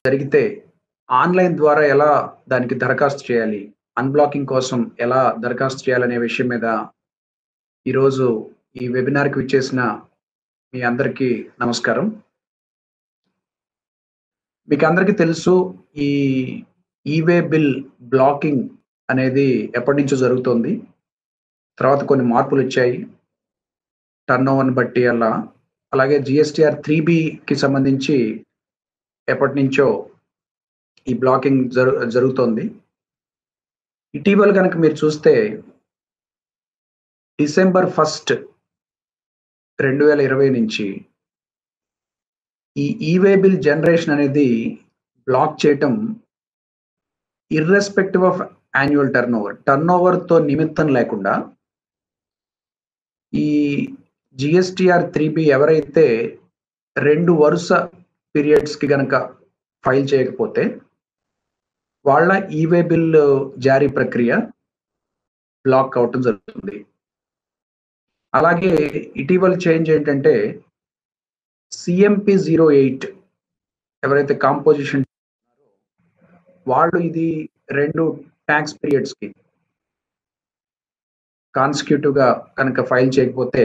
జరిగితే ఆన్‌లైన్ ద్వారా ఎలా దానికి దరఖాస్తు చేయాలి? అన్‌బ్లాకింగ్ కోసం ఎలా దరఖాస్తు చేయాలనే విషయం మీద ఈరోజు ఈ వెబినార్‌కి విచ్చేసిన మీ అందరికీ నమస్కారం. మీకందరికీ తెలుసు ఈ ఈవే బిల్ బ్లాకింగ్ అనేది ఎప్పటినుంచో జరుగుతోంది. తర్వాత కొన్ని మార్పులొచ్చాయి. టర్నోవర్‌ని బట్టి అలా. అలాగే జీఎస్టీఆర్ 3బికి సంబంధించి ఎప్పటినుంచో ఈ బ్లాకింగ్ జరుగుతోంది. ఇటీవల గనక మీరు చూస్తే డిసెంబర్ 1, 2020 నుంచి ఈ ఈవే బిల్ జనరేషన్ అనేది బ్లాక్ చేయటం ఇర్రెస్పెక్టివ్ ఆఫ్ యాన్యువల్ టర్నోవర్‌తో నిమిత్తం లేకుండా ఈ జీఎస్టీఆర్ 3బి ఎవరైతే 2 వరుస పీరియడ్స్‌కి గనక ఫైల్ చేయకపోతే వాళ్ళ ఈవే బిల్ జారీ ప్రక్రియ బ్లాక్ అవ్వటం జరుగుతుంది. అలాగే ఇటీవల చేంజ్ ఏంటంటే CMP08 ఎవరైతే కాంపోజిషన్ వాళ్ళు ఇది 2 టాక్స్ పీరియడ్స్‌కి కాన్సిక్యూటివ్‌గా కనుక ఫైల్ చేయకపోతే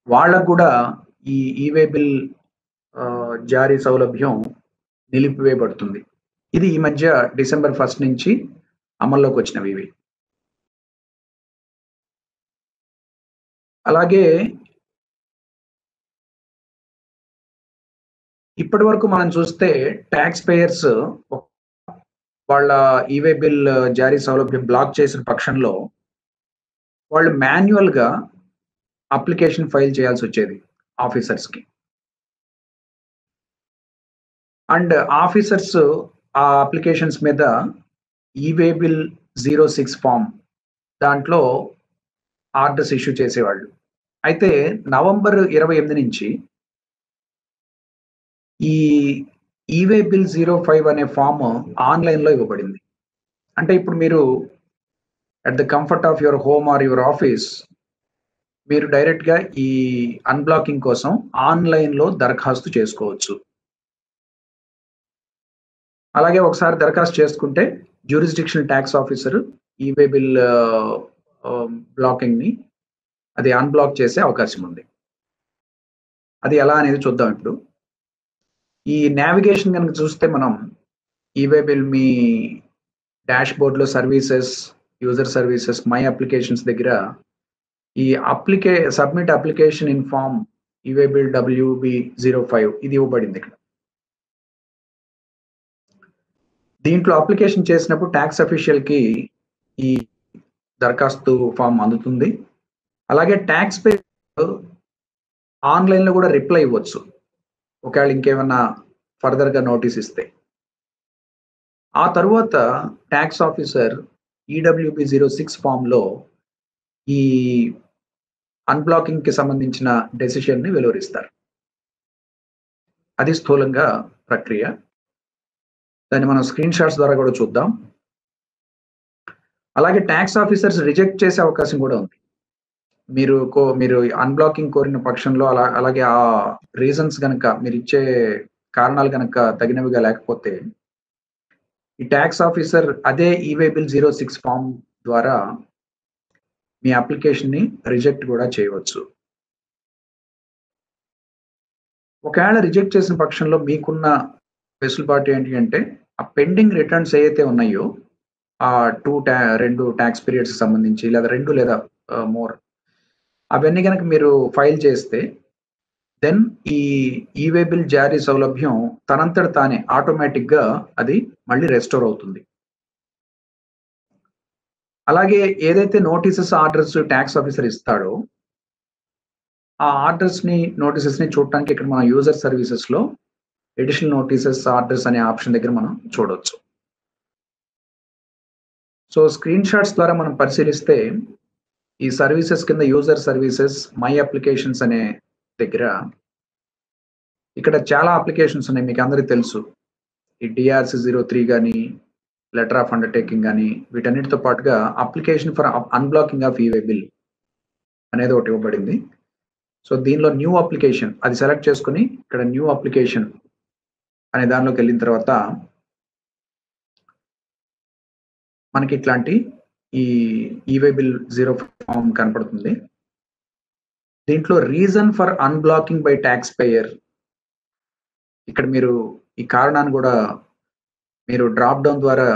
వాళ్ళకు గూడా ఈ ఈవే బిల్ జారీ సౌలభ్యం నిలిపివేయబడుతుంది. ఇది ఈ మధ్య డిసెంబర్ 1 నుంచి అమల్లోకి వచ్చినవి ఇవి. అలాగే ఇప్పటివరకు మనం చూస్తే టాక్స్ పేయర్స్ వాళ్ళ ఈవే బిల్ జారీ సౌలభ్యం బ్లాక్ చేసిన పక్షంలో వాళ్ళు మాన్యువల్‌గా అప్లికేషన్ ఫైల్ చేయాల్సొచ్చేది ఆఫీసర్స్‌కి. అండ్ ఆఫీసర్స్ ఆ అప్లికేషన్స్ మీద ఈవే బిల్ 06 ఫార్మ్ దాంట్లో ఆర్డర్స్ ఇష్యూ చేసేవాళ్ళు. అయితే నవంబర్ 28 నుంచి ఈ ఈవే బిల్ 05 అనే ఫార్మ్ ఆన్‌లైన్‌లో ఇవ్వబడింది. అంటే ఇప్పుడు మీరు at the comfort of your home or your office మీరు డైరెక్ట్‌గా ఈ అన్‌బ్లాకింగ్ కోసం ఆన్‌లైన్‌లో దరఖాస్తు చేసుకోవచ్చు. అలాగే ఒకసారి దరఖాస్తు చేసుకుంటే jurisdictional tax officer e way bill బ్లాకింగ్‌ని అది అన్‌బ్లాక్ చేసే అవకాశం ఉంది. అది ఎలా అనేది చూద్దాం ఇప్పుడు. ఈ నావిగేషన్ గనుక చూస్తే మనం ఈవే బిల్ మీ డాష్‌బోర్డ్‌లో services, user services, my applications దగ్గర ఈ submit application in form e way bill WB05 ఇది ఇవ్వబడింది ఇక్కడ. దీంట్లో అప్లికేషన్ చేసినప్పుడు టాక్స్ అఫీషియల్‌కి ఈ దరఖాస్తు ఫార్మ్ అందుతుంది. అలాగే టాక్స్ పేయర్ ఆన్‌లైన్‌లో కూడా రిప్లై ఇవ్వచ్చు. ఒకవేళ ఇంకేమన్నా ఫర్దర్‌గా నోటీస్ ఇస్తే. ఆ తరువాత టాక్స్ ఆఫీసర్ EWB06 ఫార్మ్‌లో ఈ అన్‌బ్లాకింగ్‌కి సంబంధించిన డెసిషన్‌ని వెలువరిస్తారు. అది స్థూలంగా ప్రక్రియ. దాన్ని మనం స్క్రీన్ షాట్స్ ద్వారా కూడా చూద్దాం. అలాగే టాక్స్ ఆఫీసర్స్ రిజెక్ట్ చేసే అవకాశం కూడా ఉంది. మీరు అన్‌బ్లాకింగ్ కోరిన పక్షంలో అలాగే ఆ రీజన్స్ గనక మీరిచ్చే కారణాలు గనక తగినవిగా లేకపోతే ఈ టాక్స్ ఆఫీసర్ అదే ఈవే బిల్ 06 ఫార్మ్ ద్వారా మీ అప్లికేషన్‌ని రిజెక్ట్ కూడా చేయవచ్చు. ఒకవేళ రిజెక్ట్ చేసిన పక్షంలో మీకున్న వెసులుబాటు ఏంటి అంటే ఆ పెండింగ్ రిటర్న్స్ ఏవైతే ఉన్నాయో ఆ 2 టాక్స్ పీరియడ్స్‌కి సంబంధించి లేదా 2 లేదా మోర్ అవన్నీ గనక మీరు ఫైల్ చేస్తే దెన్ ఈ ఈవే బిల్ జారీ సౌలభ్యం తనంతట తానే ఆటోమేటిక్‌గా అది మళ్ళీ రెస్టోర్ అవుతుంది. అలాగే ఏదైతే నోటీసెస్, ఆర్డర్స్ టాక్స్ ఆఫీసర్ ఇస్తాడో ఆ నోటీసెస్‌ని చూడటానికి ఇక్కడ మన యూజర్ సర్వీసెస్‌లో అడిషనల్ నోటీసెస్, ఆర్డర్స్ అనే ఆప్షన్ దగ్గర మనం చూడొచ్చు. సో స్క్రీన్ షాట్స్ ద్వారా మనం పరిశీలిస్తే ఈ సర్వీసెస్ కింద యూజర్ సర్వీసెస్, మై అప్లికేషన్స్ అనే దగ్గర ఇక్కడ చాలా అప్లికేషన్స్ ఉన్నాయి. మీకు అందరికీ తెలుసు. ఈ DRC03 గాని, లెటర్ ఆఫ్ అండర్‌టేకింగ్ గాని వీటన్నిటితో పాటుగా application for unblocking of e way bill అనేది ఒకటి ఇవ్వబడింది. సో దీనిలో న్యూ అప్లికేషన్ అది సెలెక్ట్ చేసుకొని ఇక్కడ న్యూ అప్లికేషన్ అనే దానిలోకి వెళ్ళిన తర్వాత మనకి ఇట్లాంటి ఈ ఈవే బిల్ 0 ఫార్మ్ కనపడుతుంది. దీంట్లో reason for unblocking by taxpayer ఇక్కడ మీరు ఈ కారణాన్ని గూడా మీరు డ్రాప్ డౌన్ ద్వారా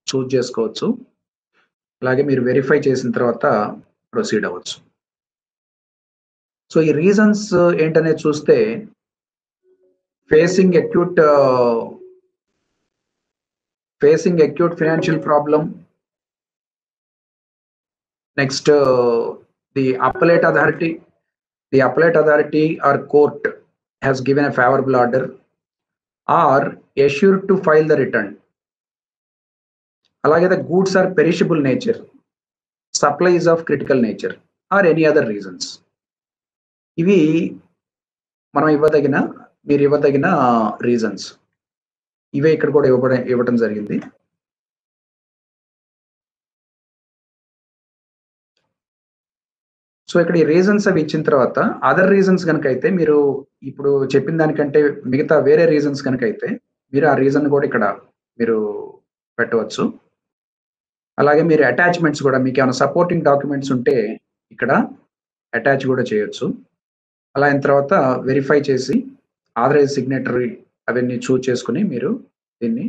చూజ్ చేసుకోవచ్చు. అలాగే మీరు వెరిఫై చేసిన తర్వాత ప్రొసీడ్ అవ్వచ్చు. సో, ఈ రీజన్స్ ఏంటనేది చూస్తే facing acute financial problem. Next the appellate authority or court has given a favorable order or assured to file the return. అలాగే the goods are perishable nature, supply is of critical nature or any other reasons. ఇవి మీరు ఇవ్వదగిన reasons. ఇవే ఇక్కడ కూడా ఇవ్వడం జరిగింది. So, ఇక్కడ ఈ రీజన్స్ అవి ఇచ్చిన తర్వాత అదర్ రీజన్స్ గనుకైతే మీరు ఇప్పుడు చెప్పిన దానికంటే మిగతా వేరే రీజన్స్ గనుకైతే మీరు ఆ రీజన్ కూడా ఇక్కడ మీరు పెట్టవచ్చు. అలాగే మీరు అటాచ్‌మెంట్స్ కూడా మీకేమైనా సపోర్టింగ్ డాక్యుమెంట్స్ ఉంటే ఇక్కడ అటాచ్ కూడా చేయొచ్చు. అలా అయిన తర్వాత వెరిఫై చేసి ఆథరైజ్డ్ సిగ్నేటరీ అవన్నీ చూజ్ చేసుకొని మీరు దీన్ని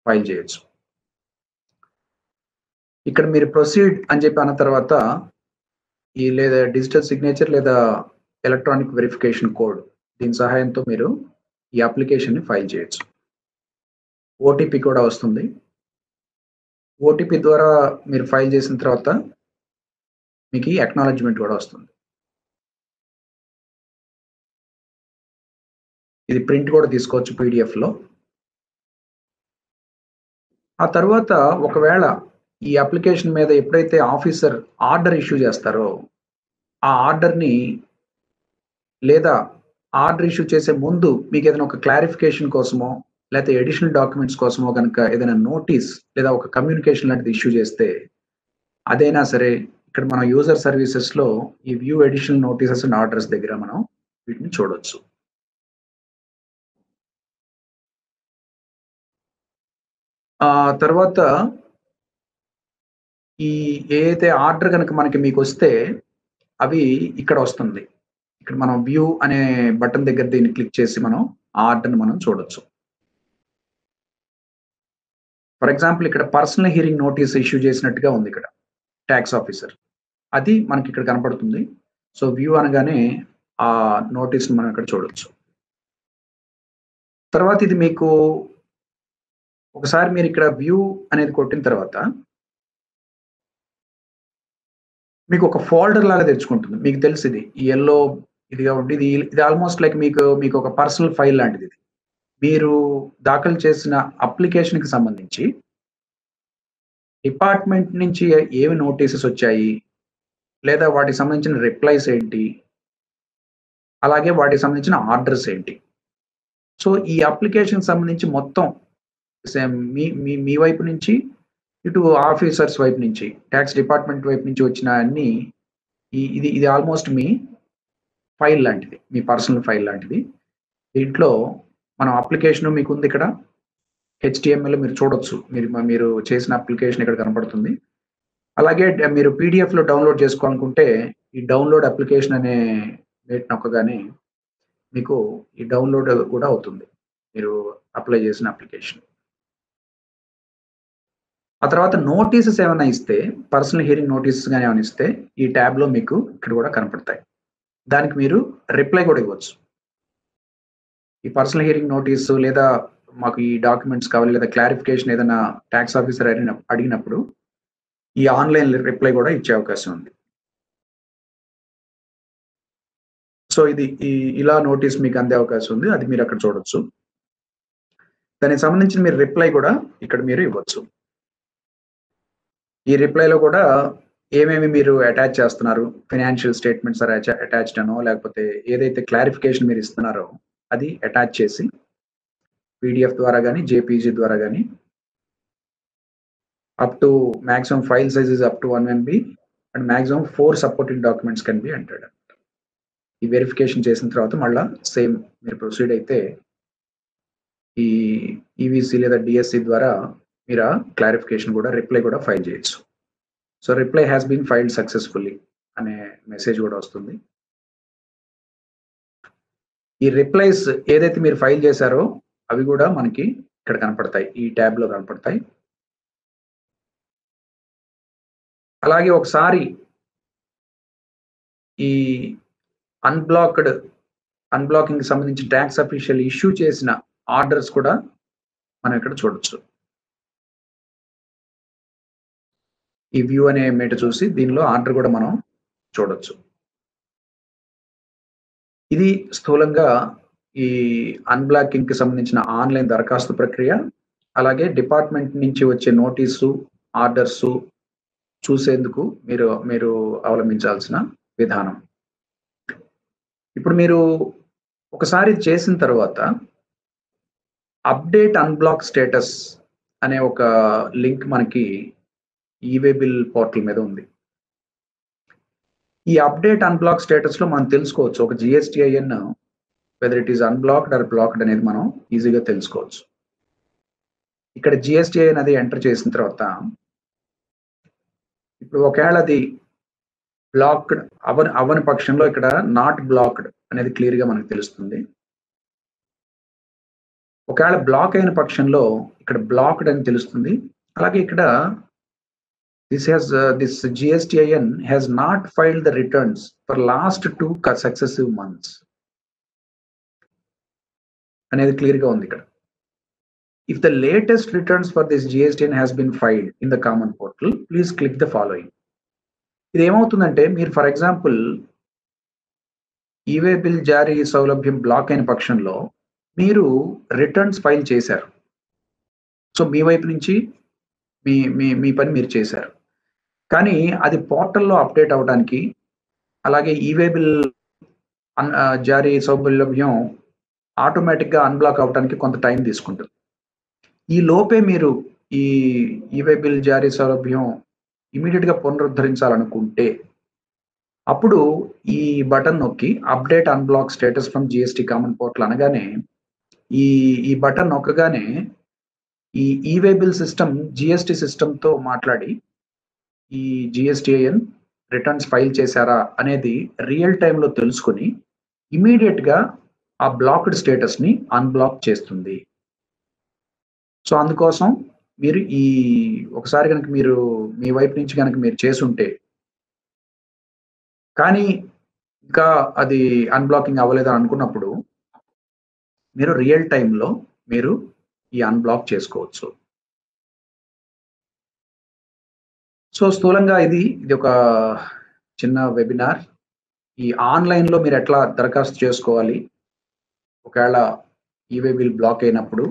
ఫైల్ చేయొచ్చు. ఇక్కడ మీరు ప్రొసీడ్ అని చెప్పి అన్న తర్వాత లేదా డిజిటల్ సిగ్నేచర్ లేదా ఎలక్ట్రానిక్ వెరిఫికేషన్ కోడ్ దీని సహాయంతో మీరు ఈ అప్లికేషన్‌ని ఫైల్ చేయొచ్చు. ఓటీపీ కూడా వస్తుంది. ఓటీపీ ద్వారా మీరు ఫైల్ చేసిన తర్వాత మీకు ఈ అక్నాలెడ్జ్‌మెంట్ కూడా వస్తుంది. ఇది ప్రింట్ కూడా తీసుకోవచ్చు పీడీఎఫ్‌లో. ఆ తర్వాత ఒకవేళ ఈ అప్లికేషన్ మీద ఎప్పుడైతే ఆఫీసర్ ఆర్డర్ ఇష్యూ చేస్తారో, ఆ ఆర్డర్‌ని లేదా ఆర్డర్ ఇష్యూ చేసే ముందు మీకేదైనా ఒక క్లారిఫికేషన్ కోసమో, లేతే అడిషనల్ డాక్యుమెంట్స్ కోసమో గనక ఏదైనా నోటీస్ లేదా ఒక కమ్యూనికేషన్ లాంటిది ఇష్యూ చేస్తే, అదైనా సరే ఇక్కడ మన యూజర్ సర్వీసెస్‌లో ఈ view additional notices and orders దగ్గర మనం వీటిని చూడొచ్చు. తర్వాత ఈ ఏదైతే ఆర్డర్ గనక మీకొస్తే అవి ఇక్కడ వస్తుంది. ఇక్కడ మనం వ్యూ అనే బటన్ దగ్గర దీన్ని క్లిక్ చేసి మనం ఆ ఆర్డర్‌ని మనం చూడొచ్చు. ఫర్ ఎగ్జాంపుల్ ఇక్కడ పర్సనల్ హియరింగ్ నోటీస్ ఇష్యూ చేసినట్టుగా ఉంది ఇక్కడ టాక్స్ ఆఫీసర్. అది మనకి ఇక్కడ కనపడుతుంది. సో, వ్యూ అనగానే ఆ నోటీస్‌ని మనం ఇక్కడ చూడొచ్చు. తర్వాత ఇది మీకు ఒకసారి మీరు ఇక్కడ వ్యూ అనేది కొట్టిన తర్వాత మీకు ఒక ఫోల్డర్ లాగా తెచ్చుకుంటుంది. మీకు తెలుసిది. ఈ యెల్లో ఇదిగా ఉండి ఇది ఆల్‌మోస్ట్ లైక్ మీకు ఒక పర్సనల్ ఫైల్ లాంటిది. మీరు దాఖలు చేసిన అప్లికేషన్‌కి సంబంధించి డిపార్ట్‌మెంట్ నుంచి ఏమి నోటీసెస్ వచ్చాయి? లేదా వాటికి సంబంధించిన రిప్లైస్ ఏంటి? అలాగే వాటికి సంబంధించిన ఆర్డర్స్ ఏంటి? సో, ఈ అప్లికేషన్‌కి సంబంధించి మొత్తం సేమ్ మీ వైపు నుంచి ఇటు ఆఫీసర్స్ వైపు నుంచి, టాక్స్ డిపార్ట్‌మెంట్ వైపు నుంచి వచ్చిన అన్నీ ఇది ఆల్‌మోస్ట్ మీ ఫైల్ లాంటిది. మీ పర్సనల్ ఫైల్ లాంటిది. దీంట్లో మనం అప్లికేషన్ మీకుందిక్కడ. హెచ్‌టీఎంఎల్ మీరు చూడొచ్చు. మీరు చేసిన అప్లికేషన్ ఇక్కడ కనపడుతుంది. అలాగే మీరు పీడీఎఫ్‌లో డౌన్‌లోడ్ చేసుకోవాలనుకుంటే ఈ డౌన్‌లోడ్ అప్లికేషన్ అనే బటన్ నొక్కగానే మీకు ఈ డౌన్‌లోడ్ కూడా అవుతుంది. మీరు అప్లై చేసిన అప్లికేషన్. ఆ తర్వాత నోటీసెస్ ఏమైనా ఇస్తే పర్సనల్ హియరింగ్ నోటీసెస్ గాని ఏమైనా ఇస్తే ఈ ట్యాబ్‌లో మీకు ఇక్కడ కూడా కనపడతాయి. దానికి మీరు రిప్లై కూడా ఇవ్వచ్చు. ఈ పర్సనల్ హియరింగ్ నోటీసు లేదా మాకు ఈ డాక్యుమెంట్స్ కావాలి లేదా క్లారిఫికేషన్ ఏదైనా టాక్స్ ఆఫీసర్ అడిగినప్పుడు ఈ ఆన్‌లైన్ రిప్లై కూడా ఇచ్చే అవకాశం ఉంది. సో, ఇలా నోటీస్ మీకు అందే అవకాశం ఉంది. అది మీరు అక్కడ చూడొచ్చు. దానికి సంబంధించిన మీరు రిప్లై కూడా ఇక్కడ మీరు ఇవ్వచ్చు. ఈ రిప్లైలో కూడా ఏమేమి మీరు అటాచ్ చేస్తున్నారు? ఫైనాన్షియల్ స్టేట్మెంట్స్ ఆర్ అటాచ్డ్ అనో లేకపోతే ఏదైతే క్లారిఫికేషన్ మీరు ఇస్తున్నారో అది అటాచ్ చేసి పీడీఎఫ్ ద్వారా గాని, జేపీజీ ద్వారా గాని up to maximum file size is up to 1 MB and maximum 4 supporting documents can be entered. ఈ వెరిఫికేషన్ చేసిన తర్వాత మళ్ళా సేమ్ మీరు ప్రొసీడ్ అయితే ఈ ఈవీసీ లేదా డిఎస్సి ద్వారా మీరు ఆ క్లారిఫికేషన్ కూడా రిప్లై కూడా ఫైల్ చేయొచ్చు. So reply has been filed successfully అనే మెసేజ్ కూడా వస్తుంది. ఈ రిప్లైస్ ఏదైతే మీరు ఫైల్ చేశారో అవి కూడా మనకి ఇక్కడ కనపడతాయి, ఈ ట్యాబ్ లో కనపడతాయి. అలాగే ఒకసారి ఈ అన్బ్లాకింగ్ సంబంధించి ట్యాక్స్ అఫీషియల్ ఇష్యూ చేసిన ఆర్డర్స్ కూడా మనం ఇక్కడ చూడొచ్చు. ఈ వ్యూ అనే మేట చూసి దీనిలో ఆర్డర్ కూడా మనం చూడొచ్చు. ఇది స్థూలంగా ఈ అన్బ్లాకింగ్ కి సంబంధించిన ఆన్లైన్ దరఖాస్తు ప్రక్రియ, అలాగే డిపార్ట్మెంట్ నుంచి వచ్చే నోటీసు, ఆర్డర్స్ చూసేందుకు మీరు అవలంబించాల్సిన విధానం. ఇప్పుడు మీరు ఒకసారి చేసిన తర్వాత అప్డేట్ అన్బ్లాక్ స్టేటస్ అనే ఒక లింక్ మనకి ఈవే బిల్ పోర్టల్ మీద ఉంది. ఈ అప్డేట్ అన్బ్లాక్ స్టేటస్ లో మనం తెలుసుకోవచ్చు ఒక GSTIN whether it is unblocked or blocked అనేది మనం ఈజీగా తెలుసుకోవచ్చు. ఇక్కడ జిఎస్టిఐఎన్ అది ఎంటర్ చేసిన తర్వాత ఇప్పుడు ఒకవేళ అది బ్లాక్డ్ అవని పక్షంలో ఇక్కడ నాట్ బ్లాక్డ్ అనేది క్లియర్ గా మనకు తెలుస్తుంది. ఒకవేళ బ్లాక్ అయిన పక్షంలో ఇక్కడ బ్లాక్డ్ అని తెలుస్తుంది. అలాగే ఇక్కడ this GSTIN has not filed the returns for last 2 successive months అనేది క్లియర్ గా ఉంది ఇక్కడ. If the latest returns for this GSTIN has been filed in the common portal, please click the following. ఇది ఏమవుతుందంటే మీరు ఫర్ ఎగ్జాంపుల్ ఈవే బిల్ జారీ సౌలభ్యం black అయిన పక్షంలో మీరు రిటర్న్స్ ఫైల్ చేశారు. సో మీ వైపు నుంచి మీ పని మీరు చేశారు, కానీ అది పోర్టల్లో అప్డేట్ అవడానికి, అలాగే ఈవే బిల్ జారీ సౌలభ్యం ఆటోమేటిక్గా అన్బ్లాక్ అవడానికి కొంత టైం తీసుకుంటుంది. ఈ లోపే మీరు ఈ ఈవే బిల్ జారీ సౌలభ్యం ఇమీడియట్గా పునరుద్ధరించాలనుకుంటే అప్పుడు ఈ బటన్ నొక్కి update unblock status from GST common portal అనగానే ఈ బటన్ నొక్కగానే ఈ ఈవే బిల్ సిస్టమ్ జిఎస్టీ సిస్టమ్తో మాట్లాడి ఈ జిఎస్టిఐఎన్ రిటర్న్స్ ఫైల్ చేశారా అనేది రియల్ టైంలో తెలుసుకొని ఇమీడియట్గా ఆ బ్లాక్డ్ స్టేటస్ని అన్బ్లాక్ చేస్తుంది. సో అందుకోసం మీరు ఒకసారి కనుక మీరు మీ వైపు నుంచి కనుక మీరు చేసుంటే కానీ ఇంకా అది అన్బ్లాకింగ్ అవ్వలేదని అనుకున్నప్పుడు మీరు రియల్ టైంలో మీరు ఈ అన్బ్లాక్ చేసుకోవచ్చు. సో స్థూలంగా ఇది ఒక చిన్న వెబినార్. ఈ ఆన్లైన్లో మీరు ఎట్లా దరఖాస్తు చేసుకోవాలి ఒకవేళ ఈవే బిల్ బ్లాక్ అయినప్పుడు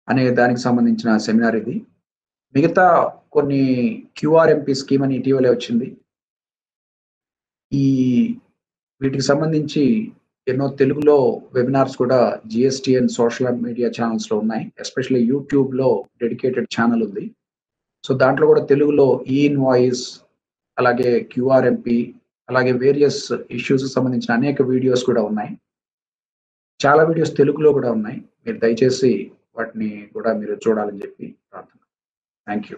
అనే దానికి సంబంధించిన సెమినార్ ఇది. మిగతా కొన్ని క్యూఆర్ఎంపీ స్కీమ్ అని ఇటీవలే వచ్చింది. వీటికి సంబంధించి ఎన్నో తెలుగులో వెబినార్స్ కూడా జిఎస్టిఎన్ సోషల్ మీడియా ఛానల్స్లో ఉన్నాయి. ఎస్పెషల్లీ యూట్యూబ్లో డెడికేటెడ్ ఛానల్ ఉంది. సో దాంట్లో కూడా తెలుగులో ఈ ఇన్వాయిస్, అలాగే క్యూఆర్ఎంపీ, అలాగే వేరియస్ ఇష్యూస్ సంబంధించిన అనేక వీడియోస్ కూడా ఉన్నాయి. చాలా వీడియోస్ తెలుగులో కూడా ఉన్నాయి. మీరు దయచేసి వాటిని కూడా మీరు చూడాలని చెప్పి ప్రార్థన. Thank you.